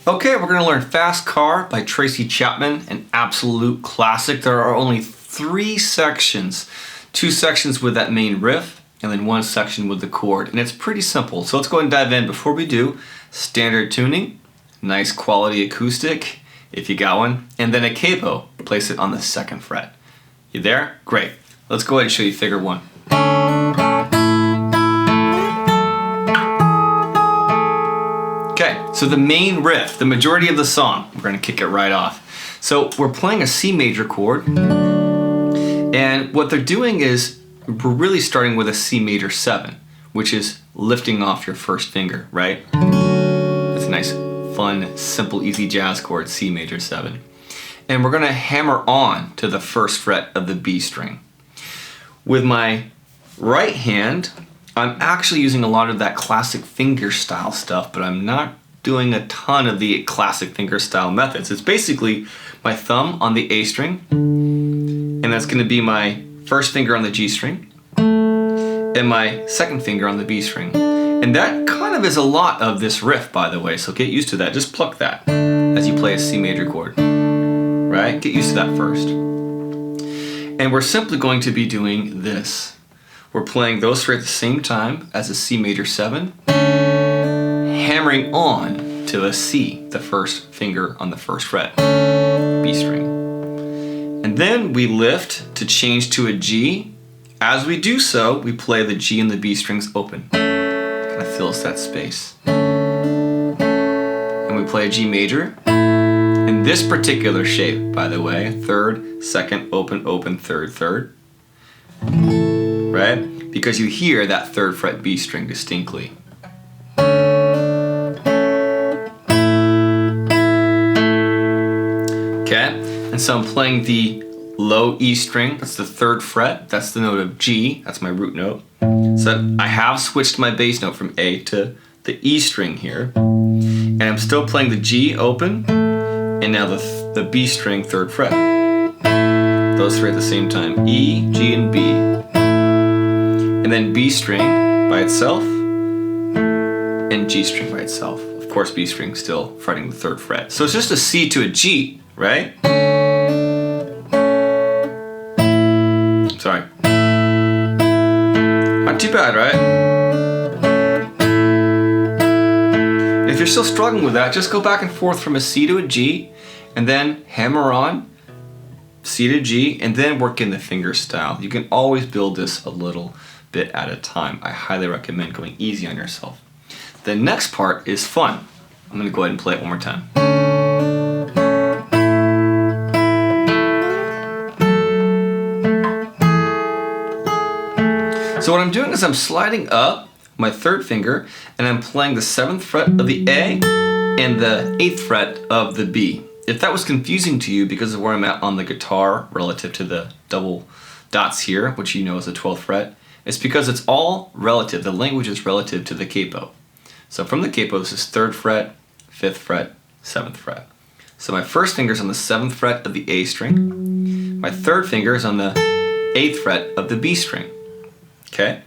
Okay, we're going to learn Fast Car by Tracy Chapman, an absolute classic. There are only 3 sections. 2 sections with that main riff, and then 1 section with the chord. And it's pretty simple. So let's go ahead and dive in. Before we do, standard tuning, nice quality acoustic, if you got one, and then a capo. Place it on the 2nd fret. You there? Great. Let's go ahead and show you figure 1. Okay, so the main riff, the majority of the song, we're going to kick it right off. So we're playing a C major chord, and what they're doing is we're really starting with a C major 7, which is lifting off your first finger, right? It's a nice, fun, simple, easy jazz chord, C major 7. And we're going to hammer on to the 1st fret of the B string. With my right hand, I'm actually using a lot of that classic finger style stuff, but I'm not doing a ton of the classic finger style methods. It's basically my thumb on the A string, and that's going to be my 1st finger on the G string, and my 2nd finger on the B string. And that kind of is a lot of this riff, by the way, so get used to that. Just pluck that as you play a C major chord, right? Get used to that first. And we're simply going to be doing this. We're playing those 3 at the same time as a C major 7, hammering on to a C, the 1st finger on the 1st fret, B string. And then we lift to change to a G. As we do so, we play the G and the B strings open. Kind of fills that space. And we play a G major. In this particular shape, by the way, 3rd, 2nd, open, open, 3rd, 3rd. Right? Because you hear that 3rd fret B string distinctly. Okay? And so I'm playing the low E string, that's the 3rd fret, that's the note of G, that's my root note. So I have switched my bass note from A to the E string here. And I'm still playing the G open, and now the B string 3rd fret. Those 3 at the same time, E, G, and B. And then B string by itself, and G string by itself. Of course, B string still fretting the 3rd fret. So it's just a C to a G, right? Sorry. Not too bad, right? If you're still struggling with that, just go back and forth from a C to a G, and then hammer on, C to G, and then work in the finger style. You can always build this a little bit at a time. I highly recommend going easy on yourself. The next part is fun. I'm going to go ahead and play it one more time. So what I'm doing is I'm sliding up my 3rd finger, and I'm playing the 7th fret of the A and the 8th fret of the B. If that was confusing to you because of where I'm at on the guitar relative to the double dots here, which you know is the 12th fret, it's because it's all relative. The language is relative to the capo. So from the capo, this is 3rd fret, 5th fret, 7th fret. So my 1st finger is on the 7th fret of the A string. My 3rd finger is on the 8th fret of the B string. Okay?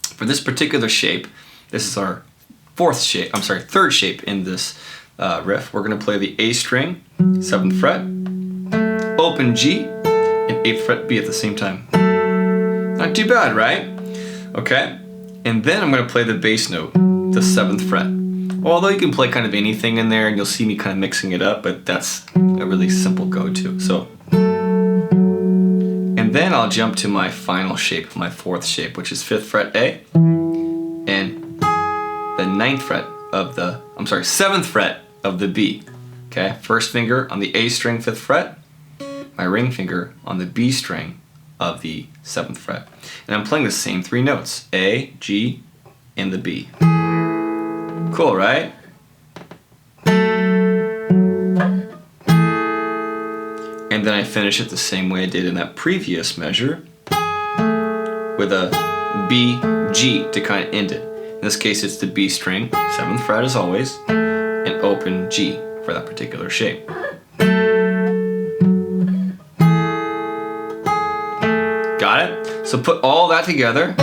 For this particular shape, this is our 3rd shape in this riff. We're going to play the A string, 7th fret, open G, and 8th fret B at the same time. Not too bad, right? Okay, and then I'm going to play the bass note, the 7th fret. Although you can play kind of anything in there, and you'll see me kind of mixing it up, but that's a really simple go-to. So, and then I'll jump to my final shape, my 4th shape, which is 5th fret A, and the 7th fret of the B. Okay, 1st finger on the A string, 5th fret, my ring finger on the B string of the 7th fret. And I'm playing the same 3 notes, A, G, and the B. Cool, right? And then I finish it the same way I did in that previous measure with a B, G to kind of end it. In this case, it's the B string, 7th fret as always, and open G for that particular shape. Got it? So put all that together.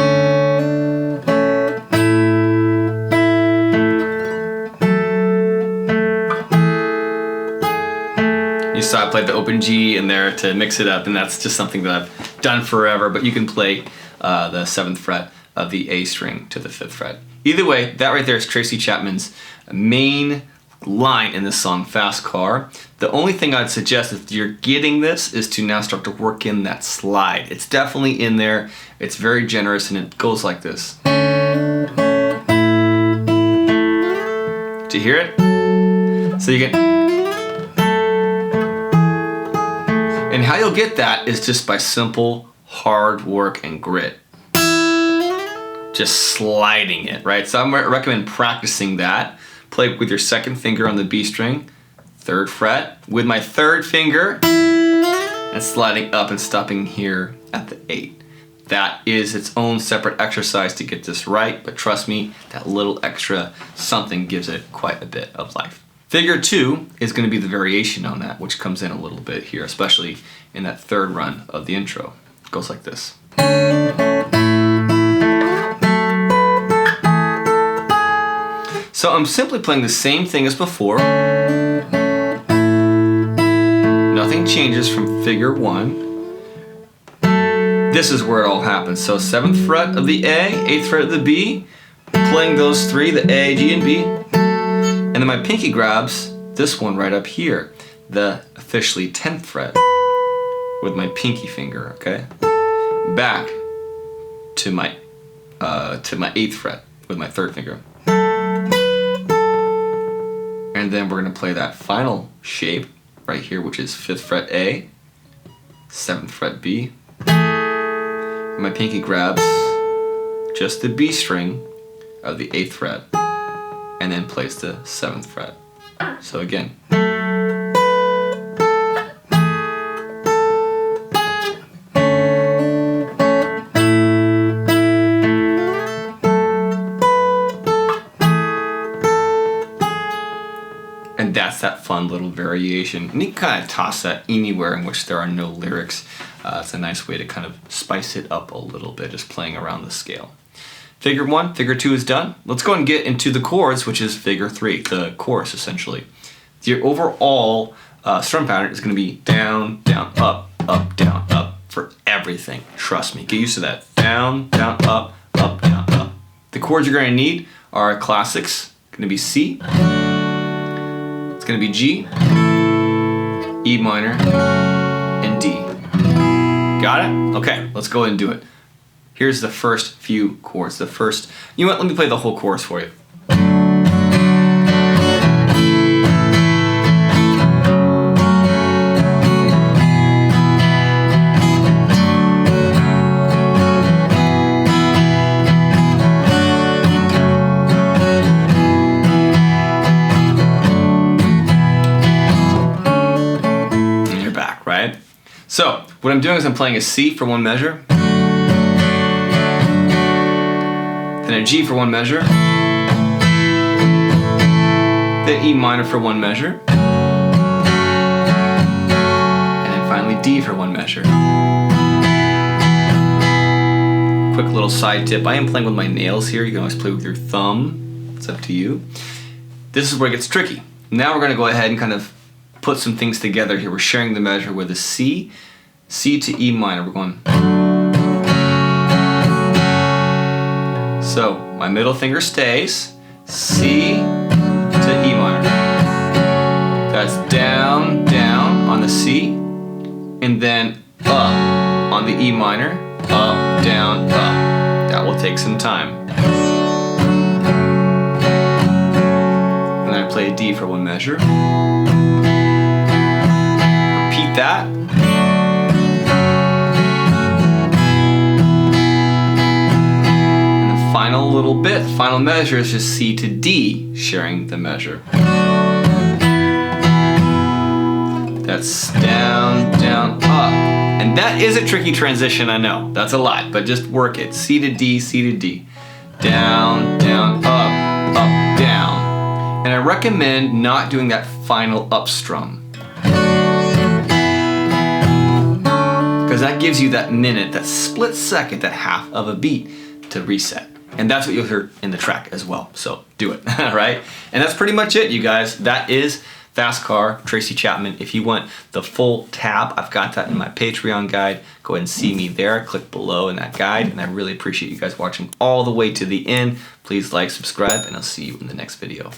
just saw I played the open G in there to mix it up, and that's just something that I've done forever, but you can play the 7th fret of the A string to the 5th fret. Either way, that right there is Tracy Chapman's main line in this song, Fast Car. The only thing I'd suggest if you're getting this is to now start to work in that slide. It's definitely in there, it's very generous, and it goes like this. Do you hear it? So you can, and how you'll get that is just by simple hard work and grit. Just sliding it, right? So I recommend practicing that. Play with your 2nd finger on the B string, 3rd fret, with my 3rd finger, and sliding up and stopping here at the 8. That is its own separate exercise to get this right, but trust me, that little extra something gives it quite a bit of life. Figure 2 is going to be the variation on that, which comes in a little bit here, especially in that 3rd run of the intro. It goes like this. So I'm simply playing the same thing as before. Nothing changes from figure 1. This is where it all happens. So 7th fret of the A, 8th fret of the B, playing those 3, the A, G, and B. And then my pinky grabs this one right up here, the officially 10th fret, with my pinky finger, okay? Back to my 8th fret with my 3rd finger. And then we're gonna play that final shape right here, which is 5th fret A, 7th fret B. And my pinky grabs just the B string of the 8th fret and then plays the 7th fret. So again. And that's that fun little variation. And you can kind of toss that anywhere in which there are no lyrics. It's a nice way to kind of spice it up a little bit, just playing around the scale. Figure 1, figure 2 is done. Let's go and get into the chords, which is figure 3, the chorus essentially. The overall strum pattern is going to be down, down, up, down, up for everything. Trust me, get used to that. Down, down, up, down, up. The chords you're going to need are classics. Going to be C. It's going to be G, E minor, and D. Got it? Okay, let's go ahead and do it. Here's the first few chords. You know what, let me play the whole chorus for you. And you're back, right? So, what I'm doing is I'm playing a C for one measure, then a G for one measure, then E minor for one measure, and then finally D for one measure. Quick little side tip, I am playing with my nails here. You can always play with your thumb, it's up to you. This is where it gets tricky. Now we're going to go ahead and kind of put some things together here. We're sharing the measure with a C to E minor. We're going. So my middle finger stays, C to E minor. That's down, down on the C, and then up on the E minor, up, down, up. That will take some time. And then I play a D for one measure. Repeat that. Final little bit, final measure is just C to D, sharing the measure. That's down, down, up. And that is a tricky transition, I know. That's a lot, but just work it. C to D, C to D. Down, down, up, down. And I recommend not doing that final up strum, because that gives you that minute, that split second, that half of a beat to reset. And that's what you'll hear in the track as well. So do it, right? And that's pretty much it, you guys. That is Fast Car, Tracy Chapman. If you want the full tab, I've got that in my Patreon guide. Go ahead and see me there. Click below in that guide. And I really appreciate you guys watching all the way to the end. Please like, subscribe, and I'll see you in the next video.